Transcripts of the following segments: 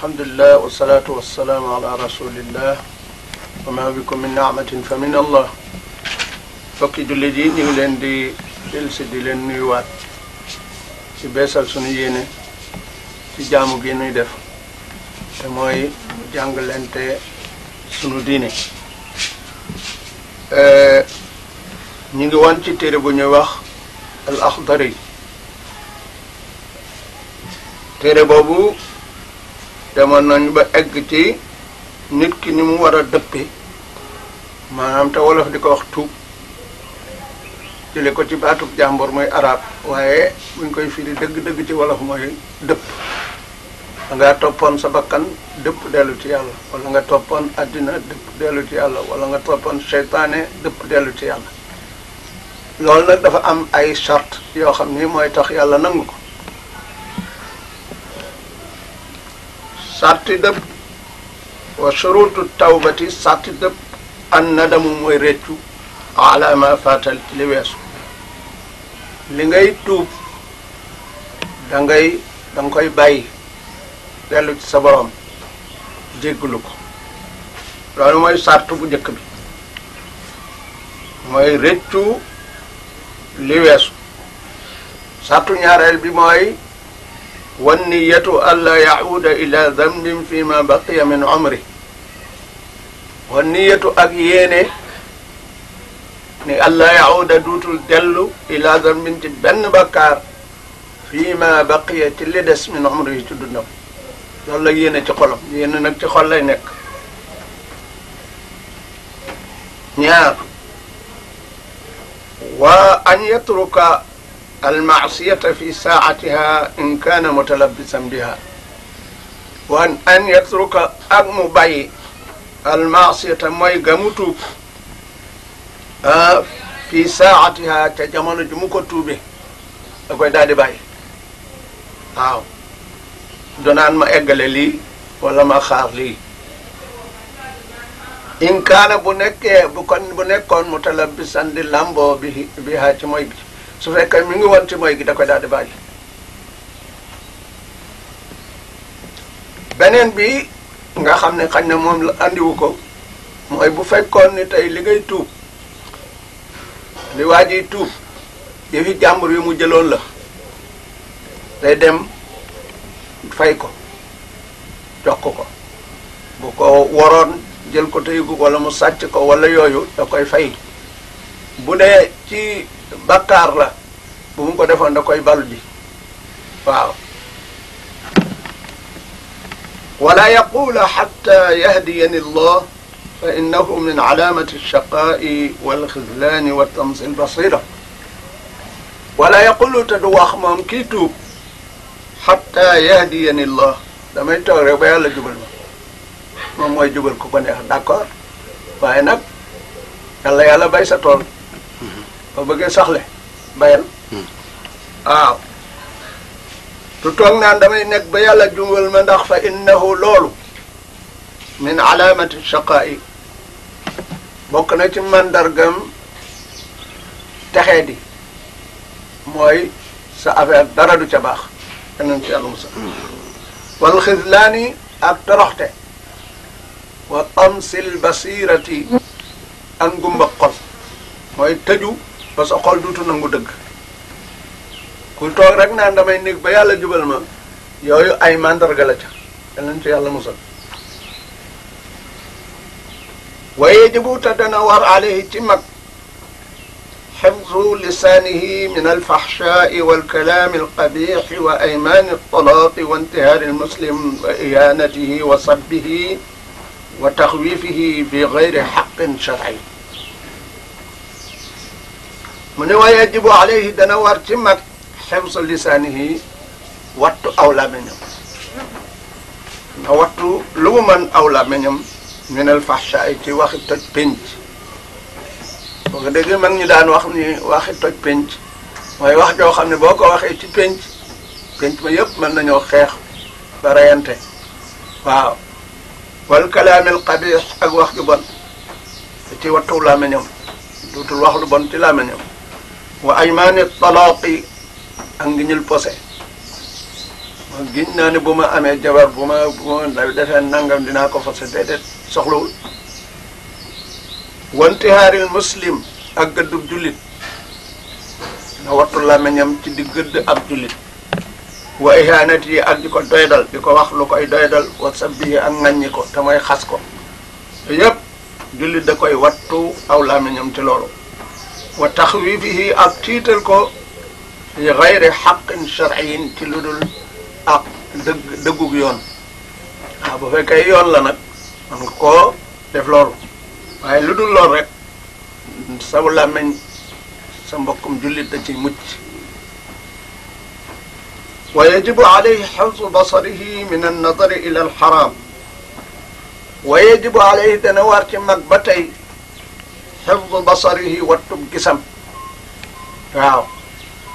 alhamdulillah wassalatu wassalamu ala rasulillah wa ma bikum min ni'matin fa min allah. Fokki jullit yi ñu ngi leen di dellusi di leen nuyuwaat ci beesal sunu yéene ci jaamu gi nuy def te mooy jàngalante sunu diine. ñu ngi woon ci téere bu ñuy wax al Axdari. téere boobu demoon nañu ba egg ci nit ki ni mu war a dëppe maanaam te wolof di ko wax tuub jële ko ci baatub jàmbur mooy arab waaye buñ koy firi dëgg-dëgg ci wolof mooy dëpp. da nga toppoon sa bakkan dëpp dellu ci yàlla, wala nga toppoon àddina dëpp dellu ci yàlla, wala nga toppoon seytaane dëpp dellu ci yàlla. loolu nag dafa am ay charte yoo xam ni mooy tax yàlla nangu ko. sarti dëpp wa shurutu tawbati sarti dëpp an nadamu mooy réccu ala ma fatal ci li weesu. li ngay tuub da nga koy bàyyi dellu ci sa borom jéggalu ko. loolu mooy sart bu njëkk bi, mooy réccu li weesu. sartu ñaareel bi mooy wan niyatu alla yahuuda ila dambin fi ma baqiya min umri. wan niyatu ak yéene ni alla yahuuda duutul dellu ila dambin ci benn bakkaar fi ma baqiya ci li des min umri yi ci dundam. loolu la yéene ci xolam, yéene nag ci xol lay nekk. ñaar wa an yatruka almaasiyata fi saatiha in kaana mutalabbisan biha. wa an yatruka ak mu bàyyi almaasiyata mooy gamu tuub fi saatiha ca jamono ju mu ko tuube da koy daal di bàyyi. waaw donaan ma eggale lii wala ma xaar lii. in kaana bu nekkoon mutalabbisan di lamboo biha ci mooy gi. su fekkee mi ngi woon ci mooy gi da koy daal di bàyyi. beneen bi nga xam ne xañ na moom la andiwu ko mooy bu fekkoon ni tey li ngay tuub li waa ji tuub yëfi jàmbur yi mu jëloon la, day dem fay ko jox ko. bu ko waroon jël ko tëyigu wala mu sàcc ko wala yooyu da koy fay. bu dee ci bakkaar la bu mu ko defoon da koy balu ji. waaw wala yaqula xatta yahdiyani allah fa innahu min alaamati alshaqaa'i walxizlaani wa tamsi albasira. wala yaqulu te du wax moom kii tuub xatta yahdiyani allah damay toog rek ba yàlla jubal ma. moom mooy jubal ku ko neex d'accord, waaye nag yàlla bay sa tool ba bëggee saxle bayal. waaw tu toog naan damay nekk ba yàlla jubal ma ndax fa innahu loolu min alaamati shaqaa'i bokk na ci mandargam texee di mooy sa affaire dara du ca baax. keneen ci yàlla musa wal xizlaani ak toroxte wa tamsil basirati ak ngumba xol mooy tëju ba sa xol duutu nangu dëgg. ku toog rek naan damay nekk ba yàlla jubal ma yooyu ay mandarga la ca. keneen ci yàlla musal. wa yajibu te dana war alayhi ci mag xifzu lisaanihi min alfaxshaai walkalaami alqabixi wa aymaani altalaaqi wa intihaari almuslim wa ihaanatihi wa sabbihi wa taxwiifihi bi gayri xaqin sharci. mu ne wa yajibu alayhi dana war ci mag xifzu lisaanihi wattu aw làmmiñam. na wattu lu mu mën aw làmmiñam min alfaxshaai ci waxi toj pénc. boo ko déggee mag ñi daan wax ni waxi toj pénc mooy wax joo xam ne boo ko waxee ci pénc ma yëpp mën nañoo xeex ba reyante. waaw wal kalaamil xabiis ak wax ju bon ci wattu làmmiñam duutul wax lu bon ci làmmiñam. wa aymaani talaaqi ak ngiñul posé giñ naa ne bu ma amee jabar bu ma defee nangam dinaa ko fase déedéet soxlawul. wantihaaril muslim ak gëddub jullit na wattu làmmiñam ci di gëdd ab jullit. wa ihanat yi ak di ko doydal di ko wax lu koy doydal wa sabbihi ak ŋàññi ko te mooy xas ko yépp jullit da koy wattu aw làmmiñam ci loolu. wa taxwiifihi ak tiital ko fi gayri xaqin sharciyin ci lu dul ak dëggug yoon. waaw bu fekkee yoon la nag man nga koo def loolu waaye lu dul lool rek sa làmmiñ sa mbokkum jullit da ciy mucc. wa yajibu alayhi xifdu basarihi min annadari ila alxaram. wa yajibu alayhi dana war ci mag ba tey xifdu basarihi wattub gisam. waaw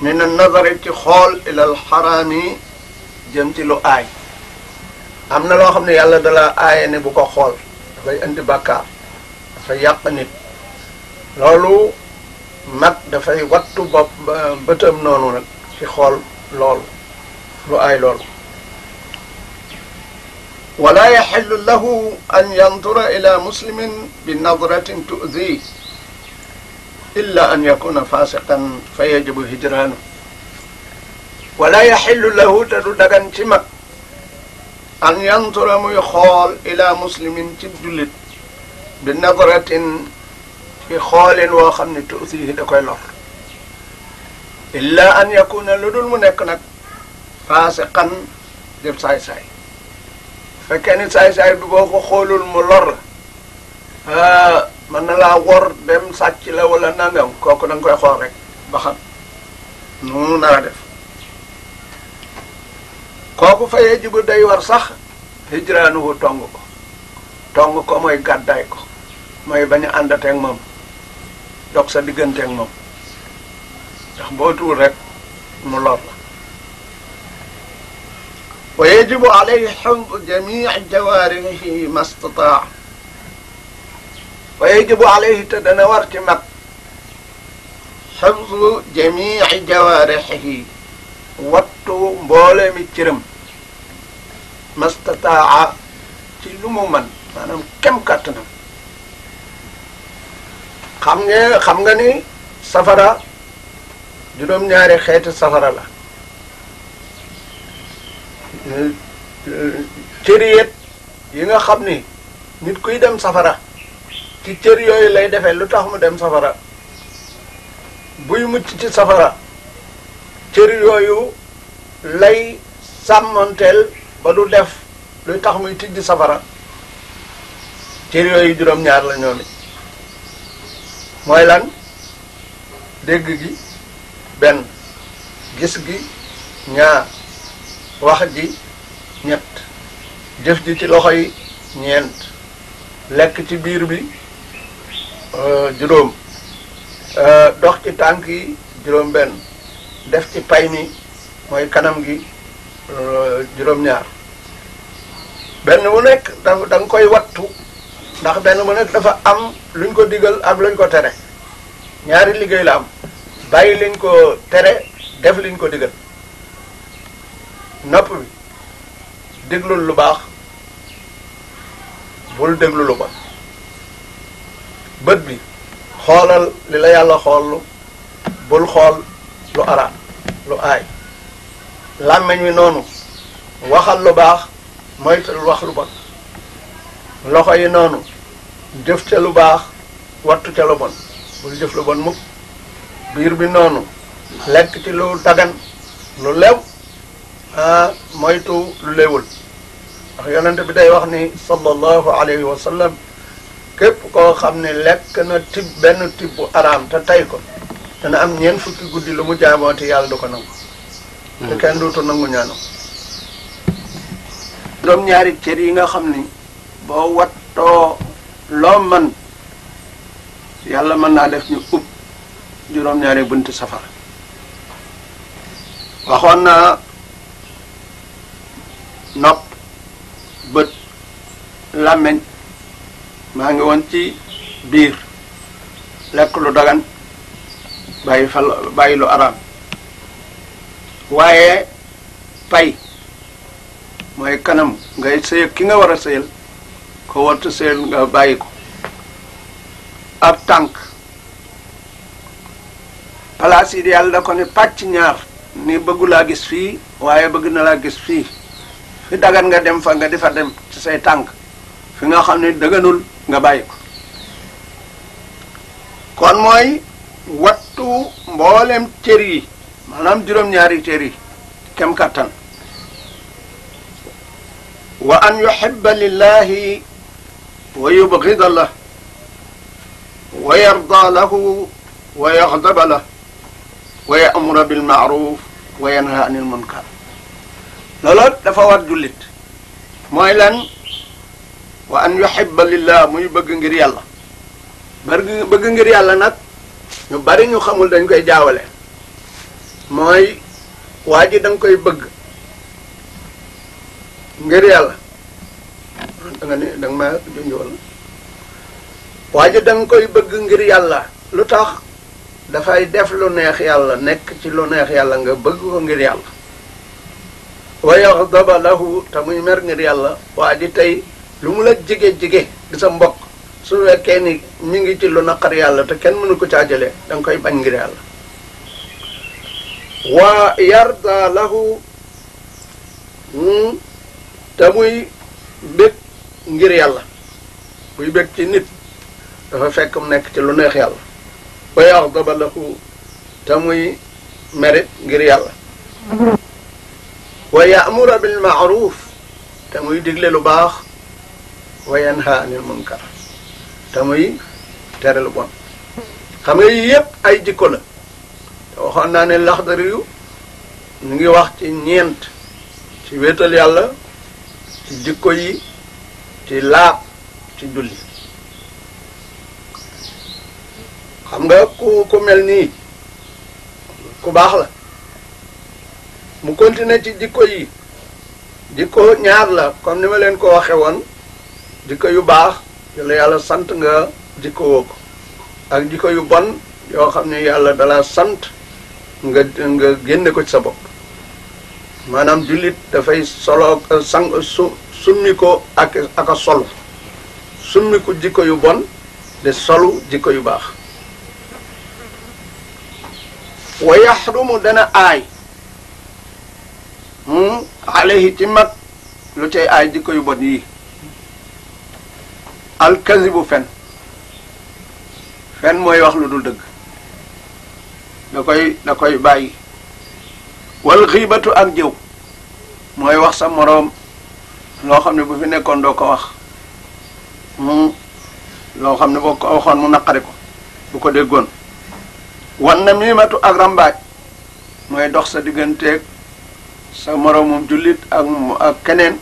min annadari ci xool ila alxarami jëm ci lu aay. am na loo xam ne yàlla dala aaye ne bu ko xool dafay indi bàkkaar dafay yàq nit. loolu mag dafay wattu bopp bëtam noonu nag ci xool loolu lu aay loolu. wala yaxillu lahu an yandura ila muslimin bi nadratin tu'di illa an yakuna fasiqan fa yajibu hijraanu. wala yaxillu lahu te du dagan ci mag an yandura muy xool ila muslimin ci jullit bi nadratin ci xoolin woo xam ne tuuti da koy lor illa an yakuna lu dul mu nekk nag faasiqan def saay-saay. fekkee ni saay-saay bi boo ko xoolul mu lor la mën na laa wor dem sàcc la wala nangam kooku da nga koy xool rek ba xam nu mu nar a def. kooku fa yajibu day war sax hijraanuhu tong ko mooy gàddaay ko mooy bañ a àndateeg moom dog sa digganteeg moom ndax boo tuul rek mu lor la. wa yajibu alayhi xifdu jamii jawaarihi ma stataa. wa yajibu alayhi te dana war ci mag xifdu jamii jawaarihi wattu mboole mi cëram ma stataa ci lu mu man maanaam kem kàttanam. xam nga ni safara juróom-ñaari xeeti safara la. cëriyet yi nga xam ni nit kuy dem safara ci cër yooyu lay defee lu tax mu dem safara. buy mucc ci safara cër yooyu lay sàmmanteel ba du def luy tax muy tijji safara. cër yooyu juróom-ñaar la ñoom it mooy lan dégg gi benn gis gi ñaar wax ji ñett jëf ji ci loxo yi ñeent lekk ci biir bi juróom dox ci tànk yi juróom benn def ci pay mi mooy kanam gi juróom-ñaar. benn mu nekk da nga koy wattu ndax benn mu nekk dafa am luñ ko digal ak luñ ko tere. ñaari liggéey la am bàyyi liñ ko tere def liñ ko digal. nopp bi déglul lu baax bul déglu lu bon. bët bi xoolal li la yàlla xool bul xool lu araam lu aay. làmmiñ wi noonu waxal lu baax moytul wax lu bon. loxo yi noonu jëf ca lu baax wattu ca lu bon bul jëf lu bon mukk. biir bi noonu lekk ci lu dagan lu lew moytu lu lewul ndax yonente bi day wax ni sallallahu alayhi wa sallam képp koo xam ne lekk na benn tibb bu araam te tey ko dana am ñeent fukki guddi lu mu jaamooti yàlla du ko nangu. te kenn duutu nangu ñaanam. juróom-ñaari cër yi nga xam ni boo wattoo loo man yàlla mën naa def ñu ub juróom-ñaari bunti safara. waxoon naa nopp bët làmmiñ maa ngi woon ci biir lekk lu dagan bàyyi lu araam waaye pay mooy kanam ngay sëy ki nga war a sëyal ko wartu sëyal nga bàyyi ko ab tànk palaas yi yàlla da ko ne pàcc ñaar ni bëggu laa gis fii waaye bëgg na laa gis fii fi dagan nga dem fa nga di fa dem ci say tànk fi nga xam ne dëgganul nga bàyyi ko kon mooy wattu mboolem cër yi maanaam juróom-ñaari cër yi kem kattan wa an yuhibba lillahi wa yubghida lahu wa yarda lahu wa yaghdaba lahu wa ya'muru bil ma'ruf wa yanha anil munkar loolu dafa war jullit mooy lan wa an yuhibba lillah muy bëgg ngir yàlla bëgg ngir yàlla nag ñu bari ñu xamul dañ koy jaawale mooy waa ji da nga koy bëgg ngir yàlla da nga ne da nga ma junj wala waa ji da nga koy bëgg ngir yàlla lu tax dafay def lu neex yàlla nekk ci lu neex yàlla nga bëgg ko ngir yàlla wa yaxdaba lahu te muy mer ngir yàlla waa ji tey lu mu la jige di sa mbokk su fekkee ni mi ngi ci lu naqar yàlla te kenn mënu ko caajalee da nga koy bañ ngir yàlla wa yarda lahu te muy bég ngir yàlla buy bég ci nit dafa fekk mu nekk ci lu neex yàlla wa yaxdaba lahu te muy merit ngir yàlla wa ya'muru bil ma'ruf te muy digle lu baax wa yanha anil munkar te muy tere lu bon xam nga yii yëpp ay jikko la te waxoon naa ne Laxdari yu ñu ngi wax ci ñeent ci wéetal yàlla ci jikko yi ci laab ci julli xam nga ku mel nii ku baax la mu continuer ci jikko yi jikko ñaar la comme ni ma leen ko waxe woon jikko yu baax yu la yàlla sant nga jikko woo ko ak jikko yu bon yoo xam ne yàlla dala sant nga génne ko ci sa bopp maanaam jullit dafay solo summi ko ak a solu summi ko jikko yu bon de solu jikko yu baax wa yaxrumu dana aay alayhi ci mag lu cay aay jikko yu bon yii alkazibu fen mooy wax lu dul dëgg da koy bàyyi wal xiibatu ak jëw mooy wax sa moroom loo xam ne bu fi nekkoon doo ko wax loo xam ne boo ko waxoon mu naqari ko bu ko déggoon wan namimatu ak rambaaj mooy dox sa digganteeg sa moroomum jullit ak keneen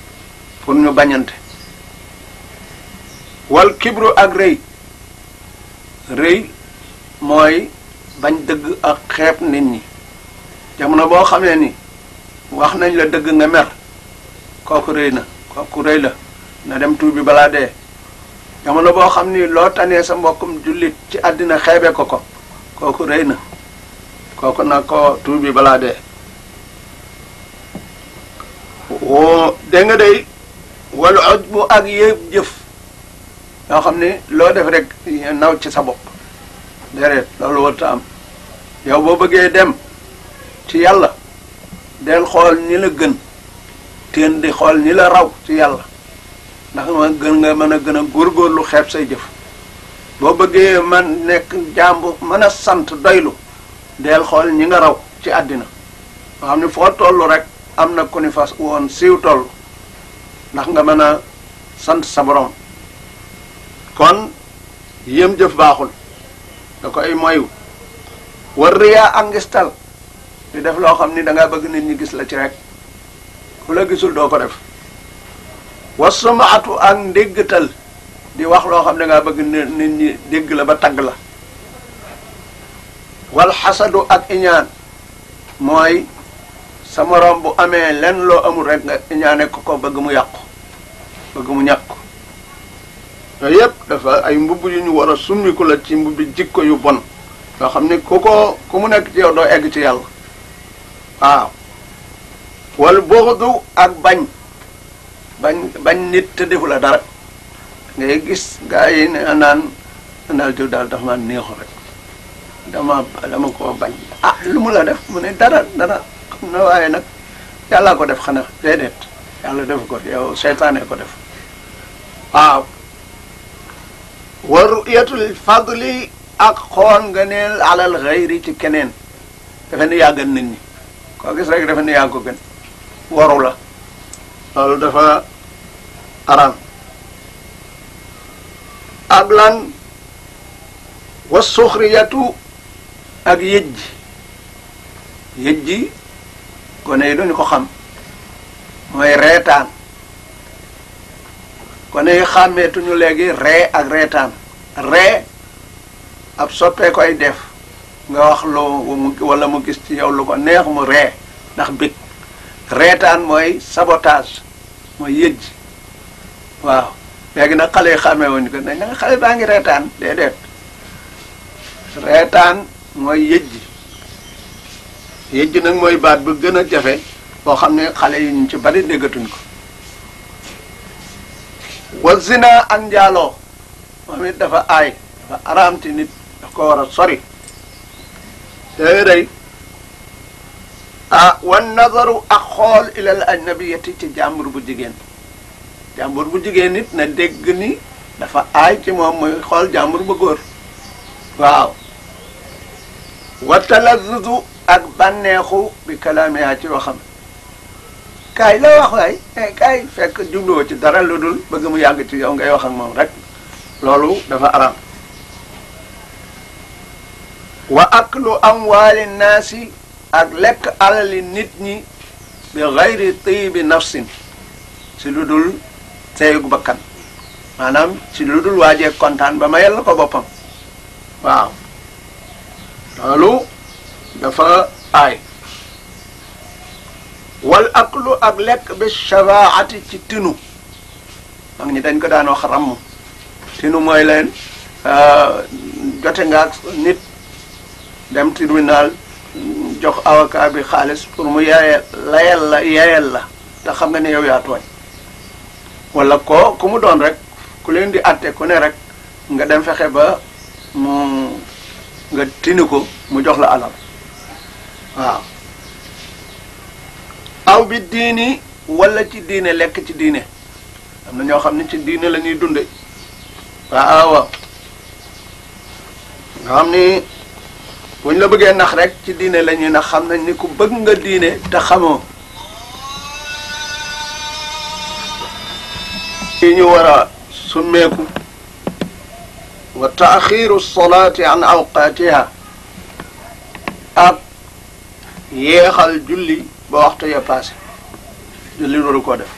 pour ñu bañante wal kibru ak rëy mooy bañ dëgg ak xeeb nit ñi jamono boo xamee ni wax nañ la dëgg nga mer kooku rëy la na dem tuubi balaa dee jamono boo xam ni loo tanee sa mbokkum jullit ci àddina xeebe ko kooku rëy na kooku na ko tuubi balaa dee dégg nga day wala oj bu ak yëpp jëf yoo xam ne loo def rek naw ci sa bopp déedéet loolu warta am yow boo bëggee dem ci yàlla del xool ñi la gën teen di xool ñi la raw ci yàlla ndax nga mën a gën a góorgóorlu xeeb say jëf boo bëggee man nekk jàmbu mën a sant doylu del xool ñi nga raw ci àddina nga xam ne foo toll rek am na ku ni fas woon siiw toll ndax nga mën a sant sa borom kon yéem jëf baaxul da koy moyu war riyaa ak ngistal di def loo xam ni da ngaa bëgg nit ñi gis la ci rek ku la gisul doo ko def wasumaatu ak ndéggtal di wax loo xam ne da ngaa bëgg nit ñi dégg la ba tagg la wal xasadu ak iñaan mooy sa moroom bu amee lenn loo amul rek nga iñaane ko bëgg mu yàqu bëgg mu ñàkk yooyu yëpp dafa ay mbubb yu ñu war a summiku la ci mbubbi jikko yu bon yoo xam ne ku mu nekk ci yow doo egg ci yàlla waaw wal bughdu ak bañ bañ nit te defu la dara ngay gis gaa yi ne naan daal diw daal dafa ma neexu rek dama ko bañ lu mu la def mu ne dara xam na waaye nag yàlla ko def xanaa déedéet yàlla def ko yow seytaane ko def waaw wa ru'yatul fadli ak xool nga neel alal xayri ci keneen dafa ne yaa gën nit ñi koo gis rek dafa ne yaa ko gën waru la loolu dafa araam ak lan wa suxriyatu ak yëjji gone yi duñu ko xam mooy reetaan gone yi xàmmeetuñu léegi ree ak reetaan ree ab soppee koy def nga wax loo wala mu gis ci yow lu ko neex mu ree ndax bég reetaan mooy sabotage mooy yëjji waaw léegi nag xale yi xàmmee wuñu ko nañ nga xale baa ngi reetaan déedéet reetaan mooy yëjji nag mooy baat bu gën a jafe boo xam ne xale yi ñu ci bari déggatuñ ko wa zina ak njaaloo moom it dafa aay dafa araam ci nit daf ko war a sori day wan nazaru ak xool ilal ajnabiyati ci jàmbur bu jigéen nit na dégg ni dafa aay ci moom muy xool jàmbur bu góor waaw wa talazzuzu ak bànneexu bi kalaamiha ci waxam kaay la wax waay kaay fekk jubluwoo ci dara lu dul bëgg mu yàgg ci yow ngay wax ak moom rek loolu dafa araam wa aklu amwaali naasi ak lekk alali nit ñi bi gayri tiibi nafsin ci lu dul teeyug bakkan maanaam ci lu dul waajee kontaan ba ma yàlla ko boppam waaw loolu dafa aay wal aklu ak lekk bi shafaati ci tinu mag ñi dañ ko daan wax ramm tinu mooy leen jote nga ak nit dem tribunal jox avocat bi xaalis pour mu yayal la te xam nga ne yow yaa tooñ wala ku mu doon rek ku leen di atte ku ne rek nga dem fexe ba nga tinu ko mu jox la alal waaw aw bi diini wala ci diine lekk ci diine am na ñoo xam ne ci diine la ñuy dunde waaw nga xam ni buñ la bëggee nax rek ci diine la ñuy nax xam nañ ni ku bëgg nga diine te xamoo yi ñu war a summeeku wa taaxiru salaati an awqaatiha ak yeexal julli ba waxtu ya passé julli loolu ko def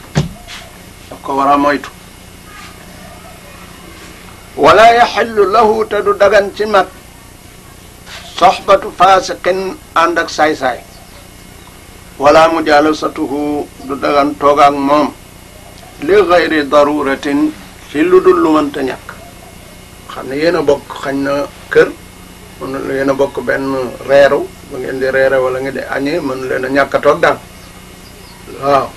daf ko war a moytu wala yaxillu lahu te du dagan ci mag soxbatu faasiqin ànd ak saay-saay wala mujalasatuhu du dagan toog ak moom li gayri daruratin ci lu dul lu mënta ñàkk xam ne yéen a bokk xañ na kër mën yéen a bokk benn reeru ba ngeen di reere wala ngeen di añee mën leen a ñàkk a toog daal waaw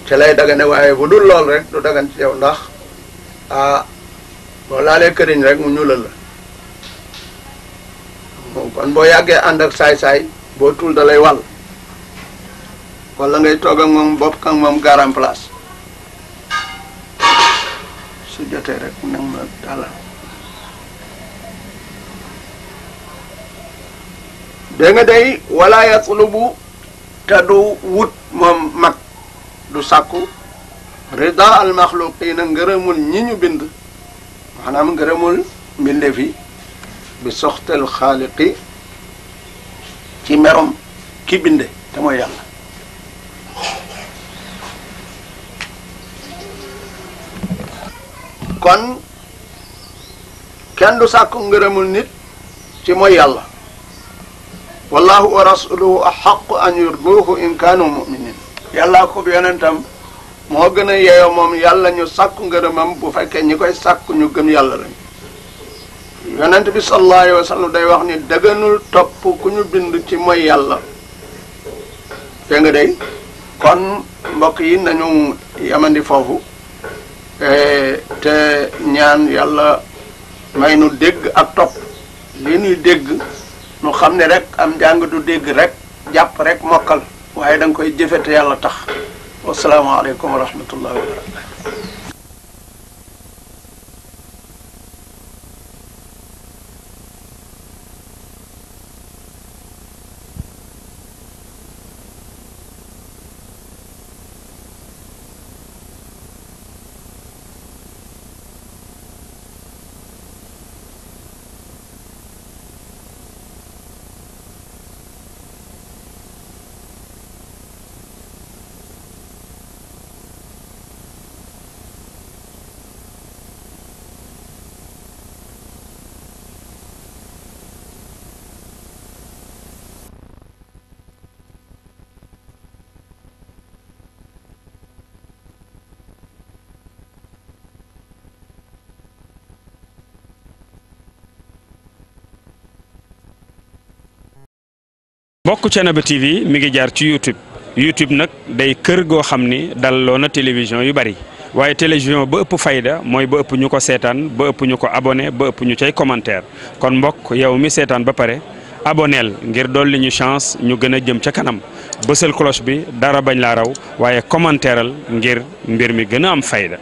ci lay dagane waaye bu dul lool rek du dagan ci yow ndax boo laalee këriñ rek mu ñuulal la kon boo yàggee ànd ak saay-saay boo tuul da lay wàll wala ngay toog ak moom bopp ak moom garan place su jotee rek nag ma dalal dégg nga day wala yatlubu te du wut moom mag du sàkku rida al maxluqina ngërëmul ñi ñu bind maanaam ngërëmul mbinde fi bi soxtel xaaliqi ci merom ki binde te mooy yàlla kon kenn du sàkku ngërëmul nit ci mooy yàlla wallahu wa rasuluhu axaqu an yurduhu in kaanu muminin yàllaa ko bi yonentam moo gën a yeeyoo moom yàlla ñu sàkku ngërëmam bu fekkee ñi koy sàkku ñu gëm yàlla lañ yonent bi sallallahu alayhi wa sallam day wax ni dëgganul topp ku ñu bind ci mooy yàlla dégg nga day kon mbokk yi nañu yamandi foofu te ñaan yàlla may nu dégg ak topp li ñuy dégg nu xam ne rek am jàng du dégg rek jàpp rek mokkal waaye da nga koy jëfe te yàlla tax wasalaamaaleykum wa rahmatullahi wa barakatu. bokk Thiénaba TV mi ngi jaar ci YouTube nag day kër goo xam ni dalloo na télévision yu bari waaye télévision ba ëpp fayda mooy ba ëpp ñu ko seetaan ba ëpp ñu ko abonné ba ëpp ñu cay commentaire kon mbokk yow mi seetaan ba pare aboneel ngir dolli ñu chance ñu gën a jëm ca kanam bësal cloche bi dara bañ laa raw waaye commentaireal ngir mbir mi gën a am fayda.